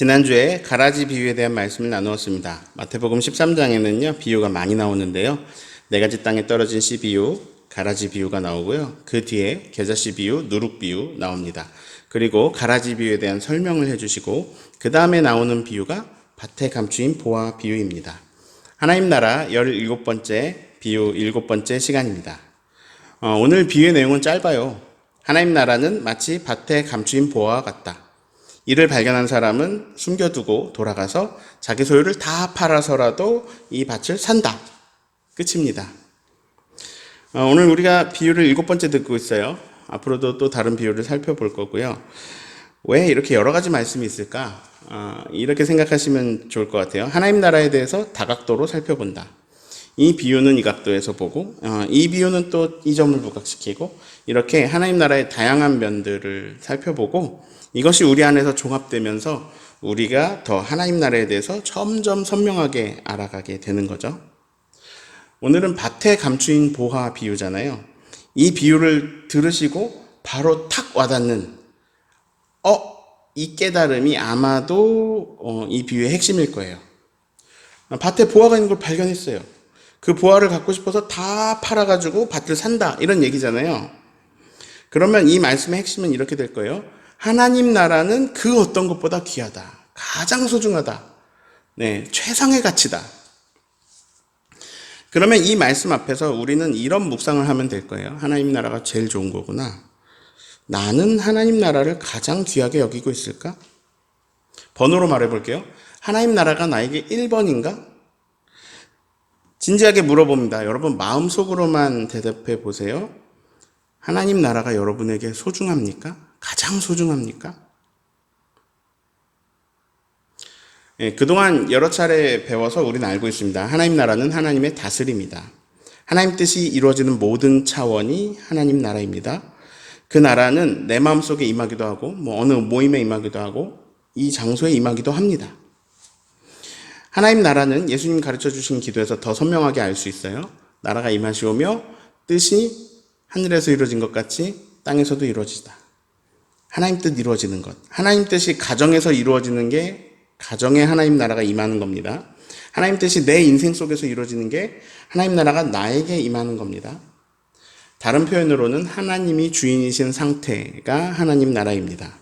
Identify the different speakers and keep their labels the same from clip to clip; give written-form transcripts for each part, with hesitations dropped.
Speaker 1: 지난주에 가라지 비유에 대한 말씀을 나누었습니다. 마태복음 13장에는요, 비유가 많이 나오는데요. 네 가지 땅에 떨어진 씨 비유, 가라지 비유가 나오고요. 그 뒤에 겨자씨 비유, 누룩 비유 나옵니다. 그리고 가라지 비유에 대한 설명을 해주시고 그 다음에 나오는 비유가 밭에 감추인 보화 비유입니다. 하나님 나라 17번째 비유 7번째 시간입니다. 오늘 비유의 내용은 짧아요. 하나님 나라는 마치 밭에 감추인 보화와 같다. 이를 발견한 사람은 숨겨두고 돌아가서 자기 소유를 다 팔아서라도 이 밭을 산다. 끝입니다. 오늘 우리가 비유를 7번째 듣고 있어요. 앞으로도 또 다른 비유를 살펴볼 거고요. 왜 이렇게 여러 가지 말씀이 있을까? 이렇게 생각하시면 좋을 것 같아요. 하나님 나라에 대해서 다각도로 살펴본다. 이 비유는 이 각도에서 보고, 이 비유는 또 이 점을 부각시키고, 이렇게 하나님 나라의 다양한 면들을 살펴보고, 이것이 우리 안에서 종합되면서 우리가 더 하나님 나라에 대해서 점점 선명하게 알아가게 되는 거죠. 오늘은 밭에 감추인 보화 비유잖아요. 이 비유를 들으시고 바로 탁 와닿는 이 깨달음이 아마도 이 비유의 핵심일 거예요. 밭에 보화가 있는 걸 발견했어요. 그 보화를 갖고 싶어서 다 팔아가지고 밭을 산다, 이런 얘기잖아요. 그러면 이 말씀의 핵심은 이렇게 될 거예요. 하나님 나라는 그 어떤 것보다 귀하다. 가장 소중하다. 네, 최상의 가치다. 그러면 이 말씀 앞에서 우리는 이런 묵상을 하면 될 거예요. 하나님 나라가 제일 좋은 거구나. 나는 하나님 나라를 가장 귀하게 여기고 있을까? 번호로 말해볼게요. 하나님 나라가 나에게 1번인가? 진지하게 물어봅니다. 여러분 마음속으로만 대답해 보세요. 하나님 나라가 여러분에게 소중합니까? 가장 소중합니까? 그동안 여러 차례 배워서 우리는 알고 있습니다. 하나님 나라는 하나님의 다스림이다. 하나님 뜻이 이루어지는 모든 차원이 하나님 나라입니다. 그 나라는 내 마음속에 임하기도 하고 어느 모임에 임하기도 하고 이 장소에 임하기도 합니다. 하나님 나라는 예수님 가르쳐 주신 기도에서 더 선명하게 알 수 있어요. 나라가 임하시오며 뜻이 하늘에서 이루어진 것 같이 땅에서도 이루어지다. 하나님 뜻 이루어지는 것. 하나님 뜻이 가정에서 이루어지는 게 가정에 하나님 나라가 임하는 겁니다. 하나님 뜻이 내 인생 속에서 이루어지는 게 하나님 나라가 나에게 임하는 겁니다. 다른 표현으로는 하나님이 주인이신 상태가 하나님 나라입니다.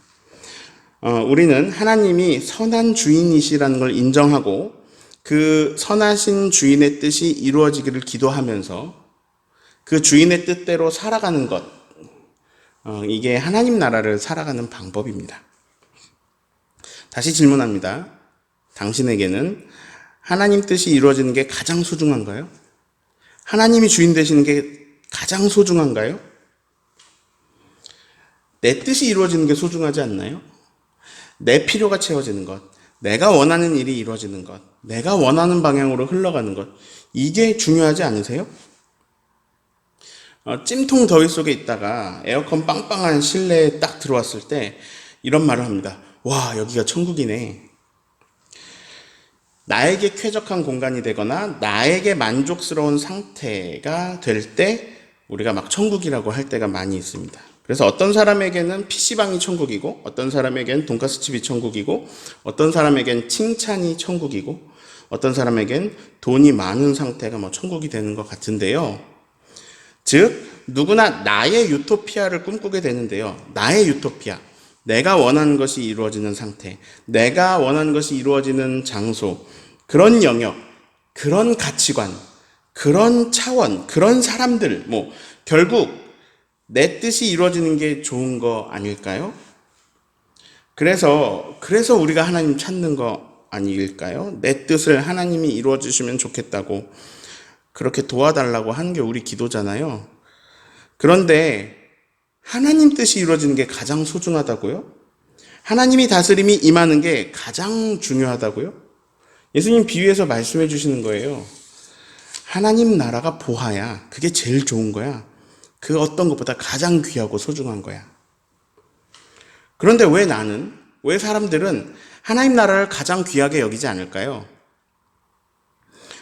Speaker 1: 우리는 하나님이 선한 주인이시라는 걸 인정하고 그 선하신 주인의 뜻이 이루어지기를 기도하면서 그 주인의 뜻대로 살아가는 것, 이게 하나님 나라를 살아가는 방법입니다. 다시 질문합니다. 당신에게는 하나님 뜻이 이루어지는 게 가장 소중한가요? 하나님이 주인 되시는 게 가장 소중한가요? 내 뜻이 이루어지는 게 소중하지 않나요? 내 필요가 채워지는 것, 내가 원하는 일이 이루어지는 것, 내가 원하는 방향으로 흘러가는 것, 이게 중요하지 않으세요? 찜통 더위 속에 있다가 에어컨 빵빵한 실내에 딱 들어왔을 때 이런 말을 합니다. 와, 여기가 천국이네. 나에게 쾌적한 공간이 되거나 나에게 만족스러운 상태가 될 때 우리가 막 천국이라고 할 때가 많이 있습니다. 그래서 어떤 사람에게는 PC방이 천국이고 어떤 사람에게는 돈가스집이 천국이고 어떤 사람에게는 칭찬이 천국이고 어떤 사람에게는 돈이 많은 상태가 천국이 되는 것 같은데요. 즉 누구나 나의 유토피아를 꿈꾸게 되는데요. 나의 유토피아, 내가 원하는 것이 이루어지는 상태, 내가 원하는 것이 이루어지는 장소, 그런 영역, 그런 가치관, 그런 차원, 그런 사람들, 결국 내 뜻이 이루어지는 게 좋은 거 아닐까요? 그래서 우리가 하나님 찾는 거 아닐까요? 내 뜻을 하나님이 이루어 주시면 좋겠다고 그렇게 도와달라고 하는 게 우리 기도잖아요. 그런데 하나님 뜻이 이루어지는 게 가장 소중하다고요? 하나님이 다스림이 임하는 게 가장 중요하다고요? 예수님 비유에서 말씀해 주시는 거예요. 하나님 나라가 보화야. 그게 제일 좋은 거야. 그 어떤 것보다 가장 귀하고 소중한 거야. 그런데 왜 사람들은 하나님 나라를 가장 귀하게 여기지 않을까요?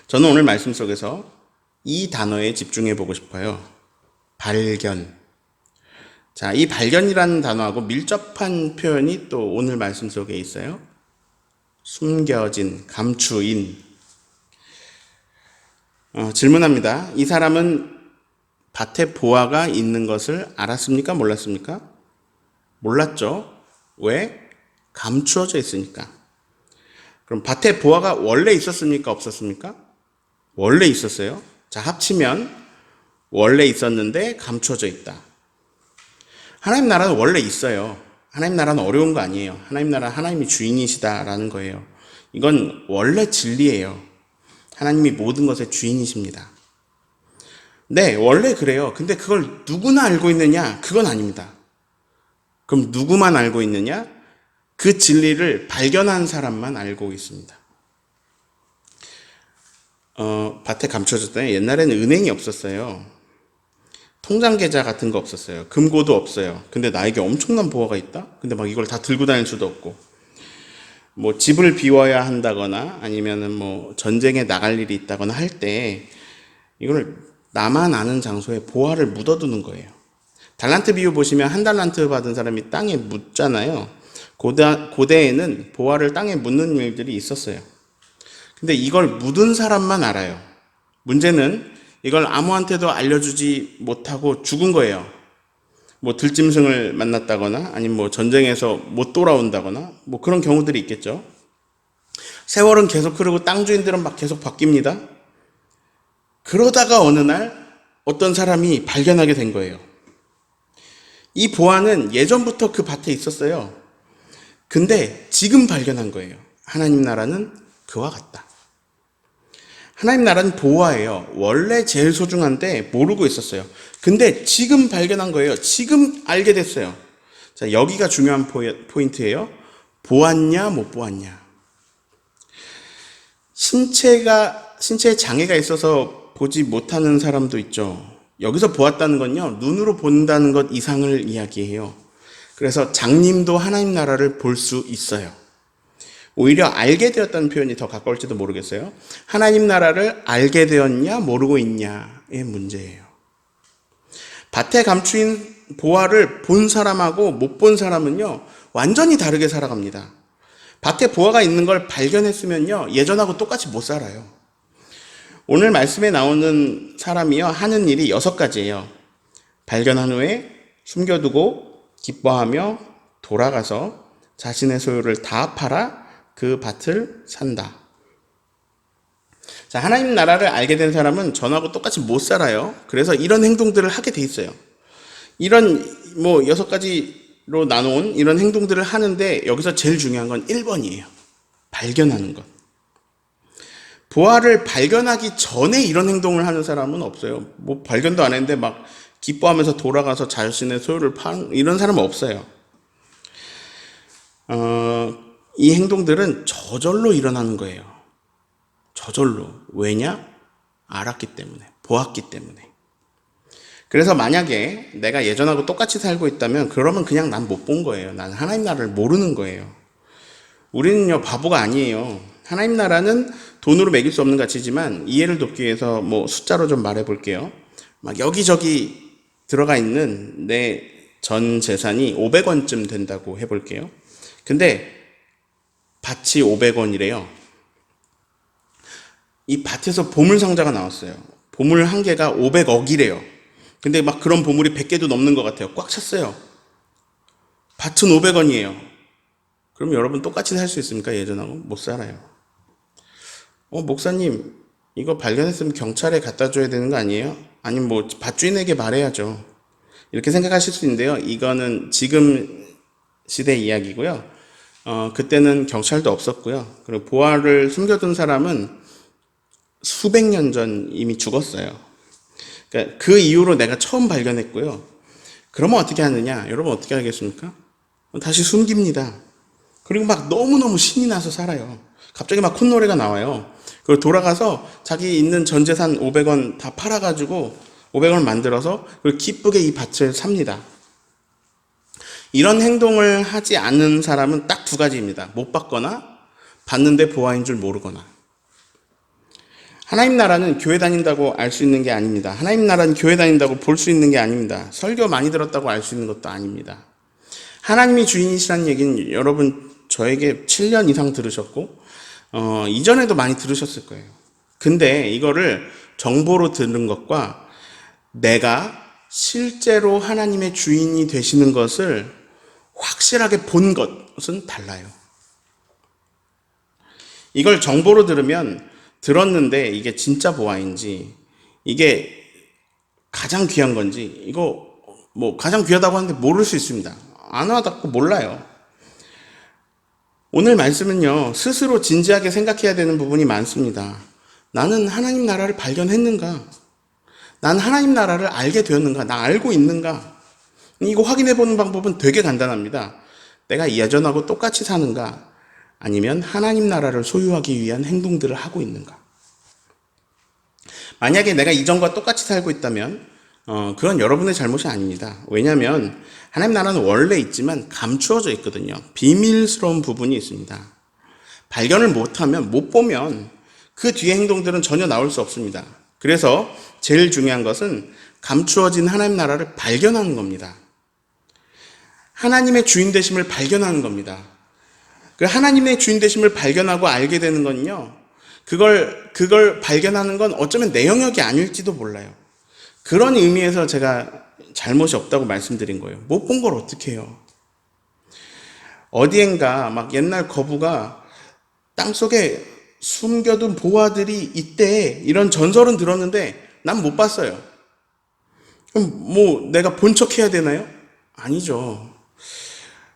Speaker 1: 저는 오늘 말씀 속에서 이 단어에 집중해 보고 싶어요. 발견. 자, 이 발견이라는 단어하고 밀접한 표현이 또 오늘 말씀 속에 있어요. 숨겨진, 감추인. 질문합니다. 이 사람은 밭에 보화가 있는 것을 알았습니까? 몰랐습니까? 몰랐죠. 왜? 감추어져 있으니까. 그럼 밭에 보화가 원래 있었습니까? 없었습니까? 원래 있었어요. 자, 합치면 원래 있었는데 감추어져 있다. 하나님 나라는 원래 있어요. 하나님 나라는 어려운 거 아니에요. 하나님 나라 하나님이 주인이시다라는 거예요. 이건 원래 진리예요. 하나님이 모든 것의 주인이십니다. 네, 원래 그래요. 근데 그걸 누구나 알고 있느냐? 그건 아닙니다. 그럼 누구만 알고 있느냐? 그 진리를 발견한 사람만 알고 있습니다. 밭에 감춰졌다니 옛날에는 은행이 없었어요. 통장 계좌 같은 거 없었어요. 금고도 없어요. 근데 나에게 엄청난 보화가 있다? 근데 막 이걸 다 들고 다닐 수도 없고. 뭐 집을 비워야 한다거나 아니면은 뭐 전쟁에 나갈 일이 있다거나 할 때 이걸 나만 아는 장소에 보화를 묻어두는 거예요. 달란트 비유 보시면 한 달란트 받은 사람이 땅에 묻잖아요. 고대에는 보화를 땅에 묻는 일들이 있었어요. 근데 이걸 묻은 사람만 알아요. 문제는 이걸 아무한테도 알려주지 못하고 죽은 거예요. 뭐 들짐승을 만났다거나 아니면 뭐 전쟁에서 못 돌아온다거나 뭐 그런 경우들이 있겠죠. 세월은 계속 흐르고 땅 주인들은 막 계속 바뀝니다. 그러다가 어느 날 어떤 사람이 발견하게 된 거예요. 이 보화는 예전부터 그 밭에 있었어요. 근데 지금 발견한 거예요. 하나님 나라는 그와 같다. 하나님 나라는 보화예요. 원래 제일 소중한데 모르고 있었어요. 근데 지금 발견한 거예요. 지금 알게 됐어요. 자, 여기가 중요한 포인트예요. 보았냐, 못 보았냐. 신체에 장애가 있어서 보지 못하는 사람도 있죠. 여기서 보았다는 건요, 눈으로 본다는 것 이상을 이야기해요. 그래서 장님도 하나님 나라를 볼 수 있어요. 오히려 알게 되었다는 표현이 더 가까울지도 모르겠어요. 하나님 나라를 알게 되었냐, 모르고 있냐의 문제예요. 밭에 감추인 보화를 본 사람하고 못 본 사람은요, 완전히 다르게 살아갑니다. 밭에 보화가 있는 걸 발견했으면요, 예전하고 똑같이 못 살아요. 오늘 말씀에 나오는 사람이요, 하는 일이 6가지예요. 발견한 후에 숨겨두고 기뻐하며 돌아가서 자신의 소유를 다 팔아 그 밭을 산다. 자, 하나님 나라를 알게 된 사람은 전하고 똑같이 못 살아요. 그래서 이런 행동들을 하게 돼 있어요. 이런 6가지로 나눈 이런 행동들을 하는데 여기서 제일 중요한 건 1번이에요. 발견하는 것. 보화를 발견하기 전에 이런 행동을 하는 사람은 없어요. 뭐 발견도 안 했는데 막 기뻐하면서 돌아가서 자신의 소유를 파는 이런 사람은 없어요. 이 행동들은 저절로 일어나는 거예요. 저절로. 왜냐? 알았기 때문에, 보았기 때문에. 그래서 만약에 내가 예전하고 똑같이 살고 있다면 그러면 그냥 난 못 본 거예요. 난 하나님 나라를 모르는 거예요. 우리는요, 바보가 아니에요. 하나님 나라는 돈으로 매길 수 없는 가치지만 이해를 돕기 위해서 뭐 숫자로 좀 말해 볼게요. 막 여기저기 들어가 있는 내 전 재산이 500원쯤 된다고 해 볼게요. 근데 밭이 500원이래요. 이 밭에서 보물상자가 나왔어요. 보물 한 개가 500억이래요. 근데 막 그런 보물이 100개도 넘는 것 같아요. 꽉 찼어요. 밭은 500원이에요. 그럼 여러분 똑같이 살 수 있습니까? 예전하고? 못 살아요. 목사님, 이거 발견했으면 경찰에 갖다 줘야 되는 거 아니에요? 아니면 뭐 밭주인에게 말해야죠. 이렇게 생각하실 수 있는데요. 이거는 지금 시대 이야기고요. 그때는 경찰도 없었고요. 그리고 보화를 숨겨둔 사람은 수백 년 전 이미 죽었어요. 그러니까 그 이후로 내가 처음 발견했고요. 그러면 어떻게 하느냐? 여러분 어떻게 하겠습니까? 다시 숨깁니다. 그리고 막 너무너무 신이 나서 살아요. 갑자기 막 콧노래가 나와요. 그리고 돌아가서 자기 있는 전 재산 500원 다 팔아가지고 500원을 만들어서 그리고 기쁘게 이 밭을 삽니다. 이런 행동을 하지 않는 사람은 딱 2가지입니다. 못 받거나 받는데 보화인 줄 모르거나. 하나님 나라는 교회 다닌다고 알 수 있는 게 아닙니다. 하나님 나라는 교회 다닌다고 볼 수 있는 게 아닙니다. 설교 많이 들었다고 알 수 있는 것도 아닙니다. 하나님이 주인이시라는 얘기는 여러분 저에게 7년 이상 들으셨고, 이전에도 많이 들으셨을 거예요. 근데 이거를 정보로 들은 것과 내가 실제로 하나님의 주인이 되시는 것을 확실하게 본 것은 달라요. 이걸 정보로 들으면 들었는데 이게 진짜 보아인지, 이게 가장 귀한 건지, 이거 뭐 가장 귀하다고 하는데 모를 수 있습니다. 안 와닿고 몰라요. 오늘 말씀은요, 스스로 진지하게 생각해야 되는 부분이 많습니다. 나는 하나님 나라를 발견했는가? 난 하나님 나라를 알게 되었는가? 나 알고 있는가? 이거 확인해 보는 방법은 되게 간단합니다. 내가 예전하고 똑같이 사는가? 아니면 하나님 나라를 소유하기 위한 행동들을 하고 있는가? 만약에 내가 이전과 똑같이 살고 있다면 그건 여러분의 잘못이 아닙니다. 왜냐하면 하나님 나라는 원래 있지만 감추어져 있거든요. 비밀스러운 부분이 있습니다. 발견을 못하면, 못 보면 그 뒤의 행동들은 전혀 나올 수 없습니다. 그래서 제일 중요한 것은 감추어진 하나님 나라를 발견하는 겁니다. 하나님의 주인 되심을 발견하는 겁니다. 그 하나님의 주인 되심을 발견하고 알게 되는 건요, 그걸 발견하는 건 어쩌면 내 영역이 아닐지도 몰라요. 그런 의미에서 제가 잘못이 없다고 말씀드린 거예요. 못 본 걸 어떻게 해요? 어디엔가 막 옛날 거부가 땅속에 숨겨둔 보화들이 있대, 이런 전설은 들었는데 난 못 봤어요. 그럼 뭐 내가 본 척 해야 되나요? 아니죠.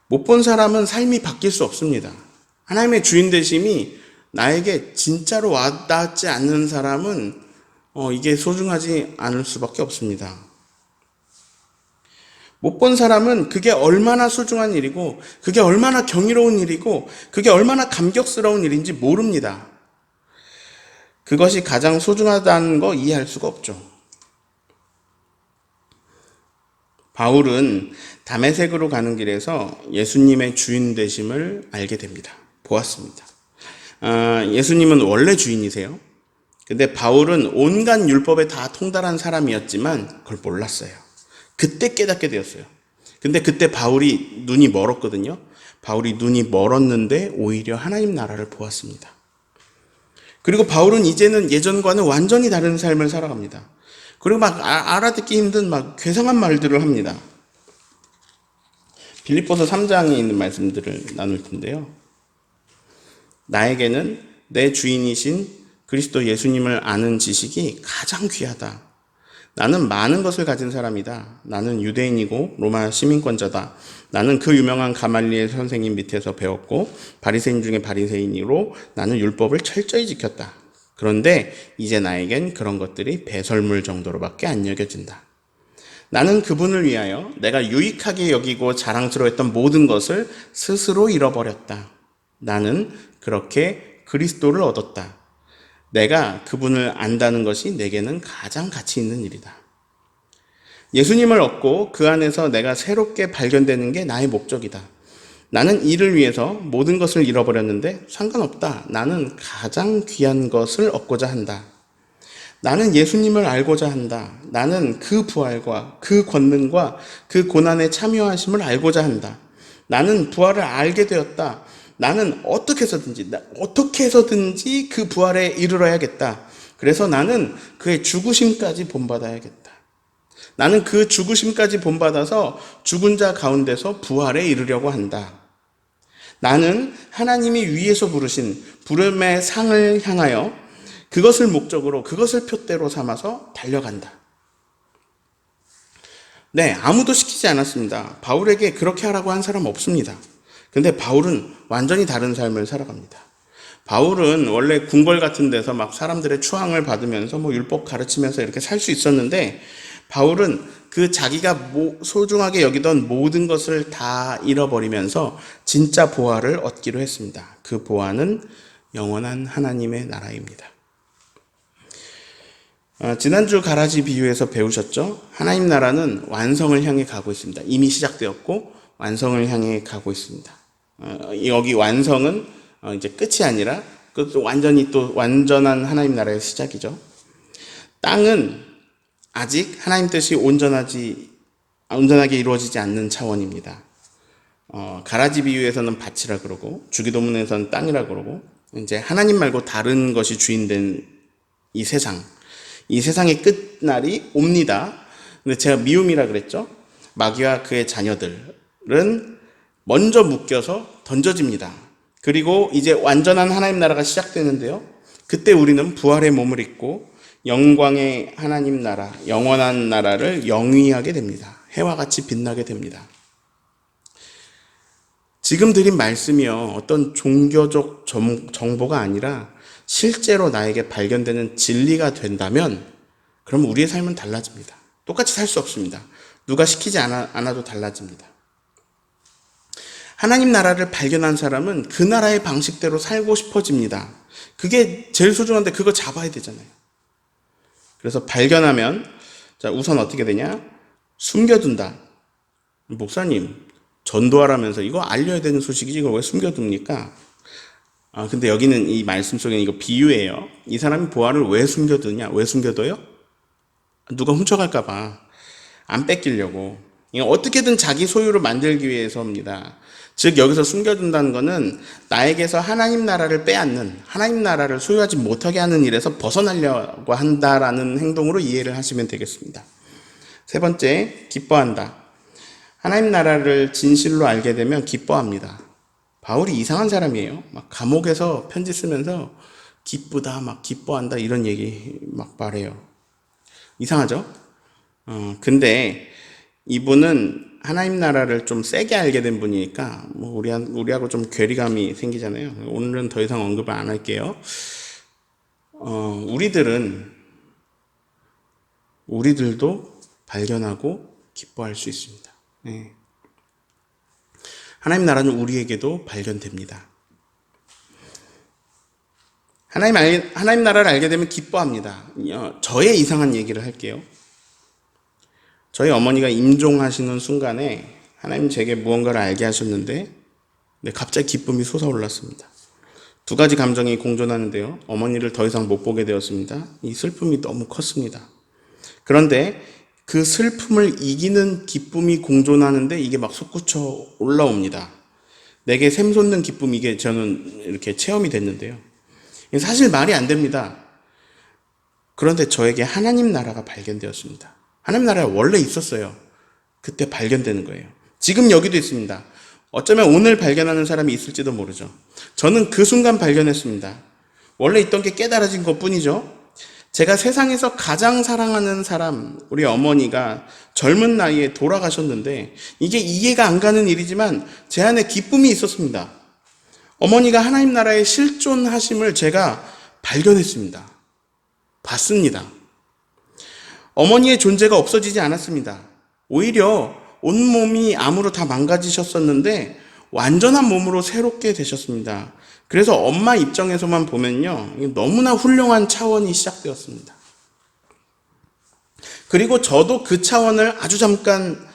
Speaker 1: 못 본 사람은 삶이 바뀔 수 없습니다. 하나님의 주인 되심이 나에게 진짜로 와닿지 않는 사람은 이게 소중하지 않을 수밖에 없습니다. 못 본 사람은 그게 얼마나 소중한 일이고, 그게 얼마나 경이로운 일이고, 그게 얼마나 감격스러운 일인지 모릅니다. 그것이 가장 소중하다는 거 이해할 수가 없죠. 바울은 다메섹으로 가는 길에서 예수님의 주인 되심을 알게 됩니다. 보았습니다. 예수님은 원래 주인이세요. 근데 바울은 온갖 율법에 다 통달한 사람이었지만 그걸 몰랐어요. 그때 깨닫게 되었어요. 근데 그때 바울이 눈이 멀었거든요. 바울이 눈이 멀었는데 오히려 하나님 나라를 보았습니다. 그리고 바울은 이제는 예전과는 완전히 다른 삶을 살아갑니다. 그리고 막 알아듣기 힘든 막 괴상한 말들을 합니다. 빌립보서 3장에 있는 말씀들을 나눌 텐데요. 나에게는 내 주인이신 그리스도 예수님을 아는 지식이 가장 귀하다. 나는 많은 것을 가진 사람이다. 나는 유대인이고 로마 시민권자다. 나는 그 유명한 가말리엘 선생님 밑에서 배웠고 바리새인 중에 바리새인으로 나는 율법을 철저히 지켰다. 그런데 이제 나에겐 그런 것들이 배설물 정도로밖에 안 여겨진다. 나는 그분을 위하여 내가 유익하게 여기고 자랑스러워했던 모든 것을 스스로 잃어버렸다. 나는 그렇게 그리스도를 얻었다. 내가 그분을 안다는 것이 내게는 가장 가치 있는 일이다. 예수님을 얻고 그 안에서 내가 새롭게 발견되는 게 나의 목적이다. 나는 이를 위해서 모든 것을 잃어버렸는데 상관없다. 나는 가장 귀한 것을 얻고자 한다. 나는 예수님을 알고자 한다. 나는 그 부활과 그 권능과 그 고난에 참여하심을 알고자 한다. 나는 부활을 알게 되었다. 나는 어떻게 해서든지 그 부활에 이르러야겠다. 그래서 나는 그의 죽으심까지 본받아야겠다. 나는 그 죽으심까지 본받아서 죽은 자 가운데서 부활에 이르려고 한다. 나는 하나님이 위에서 부르신 부름의 상을 향하여 그것을 목적으로, 그것을 표대로 삼아서 달려간다. 네, 아무도 시키지 않았습니다. 바울에게 그렇게 하라고 한 사람 없습니다. 근데 바울은 완전히 다른 삶을 살아갑니다. 바울은 원래 궁궐 같은 데서 막 사람들의 추앙을 받으면서 뭐 율법 가르치면서 이렇게 살 수 있었는데, 바울은 그 자기가 소중하게 여기던 모든 것을 다 잃어버리면서 진짜 보화를 얻기로 했습니다. 그 보화는 영원한 하나님의 나라입니다. 지난주 가라지 비유에서 배우셨죠? 하나님 나라는 완성을 향해 가고 있습니다. 이미 시작되었고 완성을 향해 가고 있습니다. 여기 완성은 이제 끝이 아니라 또 완전한 하나님 나라의 시작이죠. 땅은 아직 하나님 뜻이 온전하게 이루어지지 않는 차원입니다. 가라지 비유에서는 밭이라 그러고 주기도문에서는 땅이라 그러고 이제 하나님 말고 다른 것이 주인된 이 세상, 이 세상의 끝날이 옵니다. 근데 제가 미움이라 그랬죠. 마귀와 그의 자녀들은 먼저 묶여서 던져집니다. 그리고 이제 완전한 하나님 나라가 시작되는데요. 그때 우리는 부활의 몸을 입고 영광의 하나님 나라, 영원한 나라를 영위하게 됩니다. 해와 같이 빛나게 됩니다. 지금 드린 말씀이요, 어떤 종교적 정보가 아니라 실제로 나에게 발견되는 진리가 된다면 그럼 우리의 삶은 달라집니다. 똑같이 살 수 없습니다. 누가 시키지 않아도 달라집니다. 하나님 나라를 발견한 사람은 그 나라의 방식대로 살고 싶어집니다. 그게 제일 소중한데 그거 잡아야 되잖아요. 그래서 발견하면 자, 우선 어떻게 되냐? 숨겨둔다. 목사님, 전도하라면서 이거 알려야 되는 소식이지 이걸 왜 숨겨둡니까? 근데 여기는 이 말씀 속에 이거 비유예요. 이 사람이 보화를 왜 숨겨두냐? 왜 숨겨둬요? 누가 훔쳐갈까봐. 안 뺏기려고. 이거 어떻게든 자기 소유를 만들기 위해서입니다. 즉 여기서 숨겨둔다는 것은 나에게서 하나님 나라를 빼앗는, 하나님 나라를 소유하지 못하게 하는 일에서 벗어나려고 한다라는 행동으로 이해를 하시면 되겠습니다. 세 번째, 기뻐한다. 하나님 나라를 진실로 알게 되면 기뻐합니다. 바울이 이상한 사람이에요. 막 감옥에서 편지 쓰면서 기쁘다, 막 기뻐한다 이런 얘기 막 말해요. 이상하죠? 근데 이분은 하나님 나라를 좀 세게 알게 된 분이니까 뭐 우리하고 좀 괴리감이 생기잖아요. 오늘은 더 이상 언급을 안 할게요. 우리들도 발견하고 기뻐할 수 있습니다. 네. 하나님 나라는 우리에게도 발견됩니다. 하나님 나라를 알게 되면 기뻐합니다. 저의 이상한 얘기를 할게요. 저희 어머니가 임종하시는 순간에 하나님 제게 무언가를 알게 하셨는데 갑자기 기쁨이 솟아올랐습니다. 두 가지 감정이 공존하는데요. 어머니를 더 이상 못 보게 되었습니다. 이 슬픔이 너무 컸습니다. 그런데 그 슬픔을 이기는 기쁨이 공존하는데 이게 막 솟구쳐 올라옵니다. 내게 샘솟는 기쁨, 이게 저는 이렇게 체험이 됐는데요. 사실 말이 안 됩니다. 그런데 저에게 하나님 나라가 발견되었습니다. 하나님 나라가 원래 있었어요. 그때 발견되는 거예요. 지금 여기도 있습니다. 어쩌면 오늘 발견하는 사람이 있을지도 모르죠. 저는 그 순간 발견했습니다. 원래 있던 게 깨달아진 것 뿐이죠. 제가 세상에서 가장 사랑하는 사람, 우리 어머니가 젊은 나이에 돌아가셨는데 이게 이해가 안 가는 일이지만 제 안에 기쁨이 있었습니다. 어머니가 하나님 나라에 실존하심을 제가 발견했습니다. 봤습니다. 어머니의 존재가 없어지지 않았습니다. 오히려 온몸이 암으로 다 망가지셨었는데 완전한 몸으로 새롭게 되셨습니다. 그래서 엄마 입장에서만 보면요, 너무나 훌륭한 차원이 시작되었습니다. 그리고 저도 그 차원을 아주 잠깐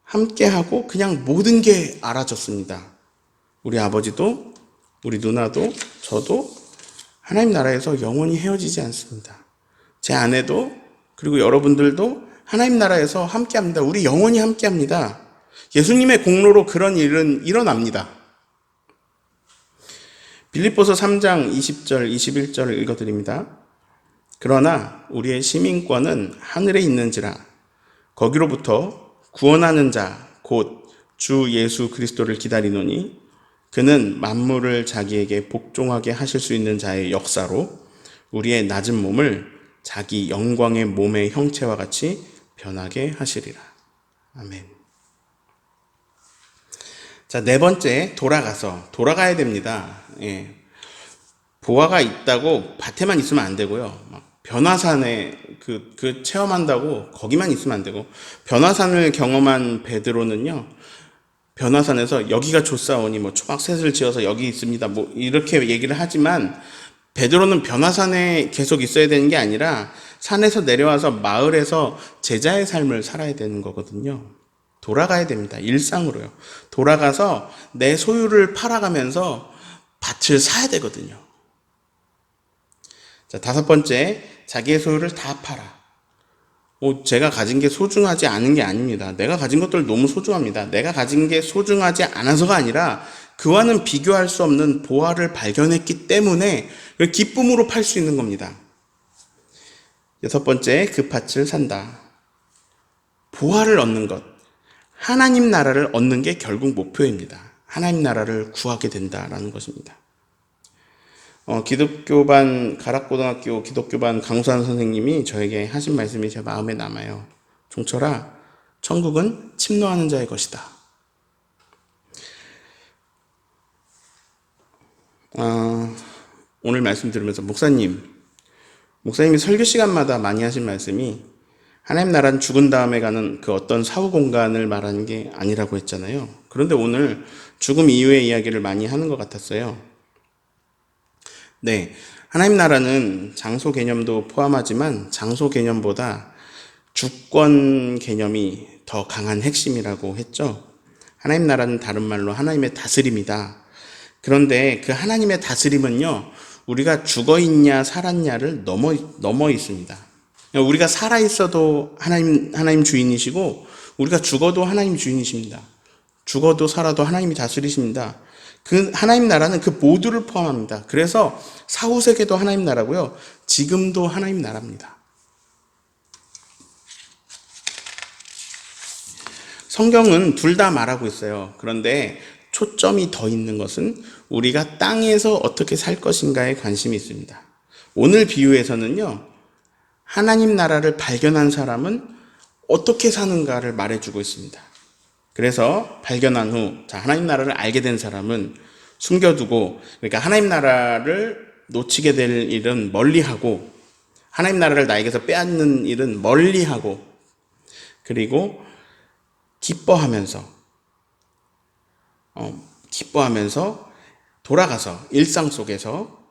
Speaker 1: 함께하고 그냥 모든 게 알아졌습니다. 우리 아버지도, 우리 누나도, 저도 하나님 나라에서 영원히 헤어지지 않습니다. 제 아내도, 그리고 여러분들도 하나님 나라에서 함께합니다. 우리 영원히 함께합니다. 예수님의 공로로 그런 일은 일어납니다. 빌립보서 3장 20절, 21절을 읽어드립니다. 그러나 우리의 시민권은 하늘에 있는지라 거기로부터 구원하는 자, 곧 주 예수 그리스도를 기다리노니 그는 만물을 자기에게 복종하게 하실 수 있는 자의 역사로 우리의 낮은 몸을 자기 영광의 몸의 형체와 같이 변하게 하시리라. 아멘. 자, 네 번째, 돌아가야 됩니다. 예. 보화가 있다고 밭에만 있으면 안 되고요. 막 변화산에 그 체험한다고 거기만 있으면 안 되고, 변화산을 경험한 베드로는요, 변화산에서 여기가 좋사오니 뭐 초막셋을 지어서 여기 있습니다. 뭐 이렇게 얘기를 하지만 베드로는 변화산에 계속 있어야 되는 게 아니라 산에서 내려와서 마을에서 제자의 삶을 살아야 되는 거거든요. 돌아가야 됩니다. 일상으로요. 돌아가서 내 소유를 팔아가면서 밭을 사야 되거든요. 자, 다섯 번째, 자기의 소유를 다 팔아. 제가 가진 게 소중하지 않은 게 아닙니다. 내가 가진 것들 너무 소중합니다. 내가 가진 게 소중하지 않아서가 아니라 그와는 비교할 수 없는 보화를 발견했기 때문에 기쁨으로 팔 수 있는 겁니다. 6번째, 그 밭을 산다. 보화를 얻는 것, 하나님 나라를 얻는 게 결국 목표입니다. 하나님 나라를 구하게 된다라는 것입니다. 기독교반 가락고등학교 기독교반 강수환 선생님이 저에게 하신 말씀이 제 마음에 남아요. 종철아, 천국은 침노하는 자의 것이다. 오늘 말씀 들으면서 목사님이 설교 시간마다 많이 하신 말씀이 하나님 나라는 죽은 다음에 가는 그 어떤 사후 공간을 말하는 게 아니라고 했잖아요. 그런데 오늘 죽음 이후의 이야기를 많이 하는 것 같았어요. 네, 하나님 나라는 장소 개념도 포함하지만 장소 개념보다 주권 개념이 더 강한 핵심이라고 했죠. 하나님 나라는 다른 말로 하나님의 다스림이다. 그런데 그 하나님의 다스림은요, 우리가 죽어 있냐 살았냐를 넘어 있습니다. 우리가 살아 있어도 하나님 주인이시고, 우리가 죽어도 하나님 주인이십니다. 죽어도 살아도 하나님이 다스리십니다. 그 하나님 나라는 그 모두를 포함합니다. 그래서 사후 세계도 하나님 나라고요, 지금도 하나님 나라입니다. 성경은 둘 다 말하고 있어요. 그런데 초점이 더 있는 것은 우리가 땅에서 어떻게 살 것인가에 관심이 있습니다. 오늘 비유에서는요, 하나님 나라를 발견한 사람은 어떻게 사는가를 말해주고 있습니다. 그래서 발견한 후, 하나님 나라를 알게 된 사람은 숨겨두고, 그러니까 하나님 나라를 놓치게 될 일은 멀리하고, 하나님 나라를 나에게서 빼앗는 일은 멀리하고, 그리고 기뻐하면서 돌아가서 일상 속에서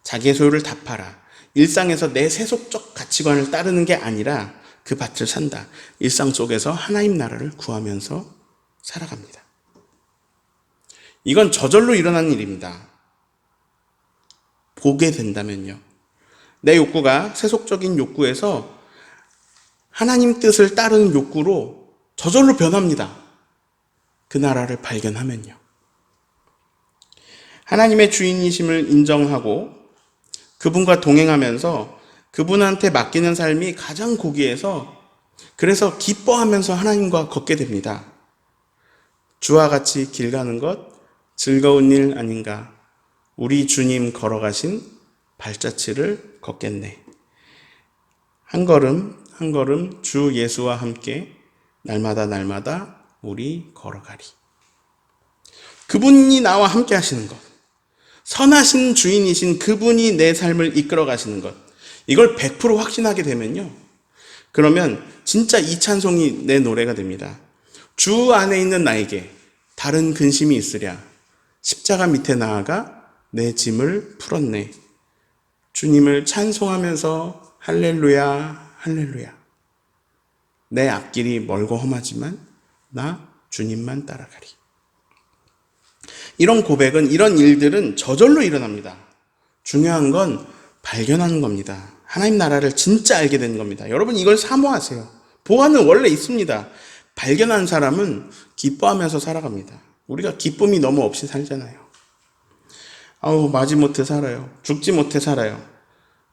Speaker 1: 자기의 소유를 다 팔아 일상에서 내 세속적 가치관을 따르는 게 아니라 그 밭을 산다. 일상 속에서 하나님 나라를 구하면서 살아갑니다. 이건 저절로 일어나는 일입니다. 보게 된다면요. 내 욕구가 세속적인 욕구에서 하나님 뜻을 따르는 욕구로 저절로 변합니다. 그 나라를 발견하면요. 하나님의 주인이심을 인정하고 그분과 동행하면서 그분한테 맡기는 삶이 가장 고귀해서, 그래서 기뻐하면서 하나님과 걷게 됩니다. 주와 같이 길 가는 것 즐거운 일 아닌가. 우리 주님 걸어가신 발자취를 걷겠네. 한 걸음 한 걸음 주 예수와 함께 날마다 우리 걸어가리. 그분이 나와 함께 하시는 것, 선하신 주인이신 그분이 내 삶을 이끌어 가시는 것, 이걸 100% 확신하게 되면요, 그러면 진짜 이 찬송이 내 노래가 됩니다. 주 안에 있는 나에게 다른 근심이 있으랴. 십자가 밑에 나아가 내 짐을 풀었네. 주님을 찬송하면서 할렐루야 할렐루야. 내 앞길이 멀고 험하지만 나 주님만 따라가리. 이런 고백은, 이런 일들은 저절로 일어납니다. 중요한 건 발견하는 겁니다. 하나님 나라를 진짜 알게 되는 겁니다. 여러분, 이걸 사모하세요. 보화는 원래 있습니다. 발견한 사람은 기뻐하면서 살아갑니다. 우리가 기쁨이 너무 없이 살잖아요. 마지못해 살아요. 죽지 못해 살아요.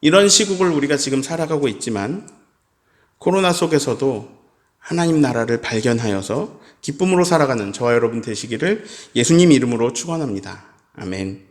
Speaker 1: 이런 시국을 우리가 지금 살아가고 있지만, 코로나 속에서도 하나님 나라를 발견하여서 기쁨으로 살아가는 저와 여러분 되시기를 예수님 이름으로 축원합니다. 아멘.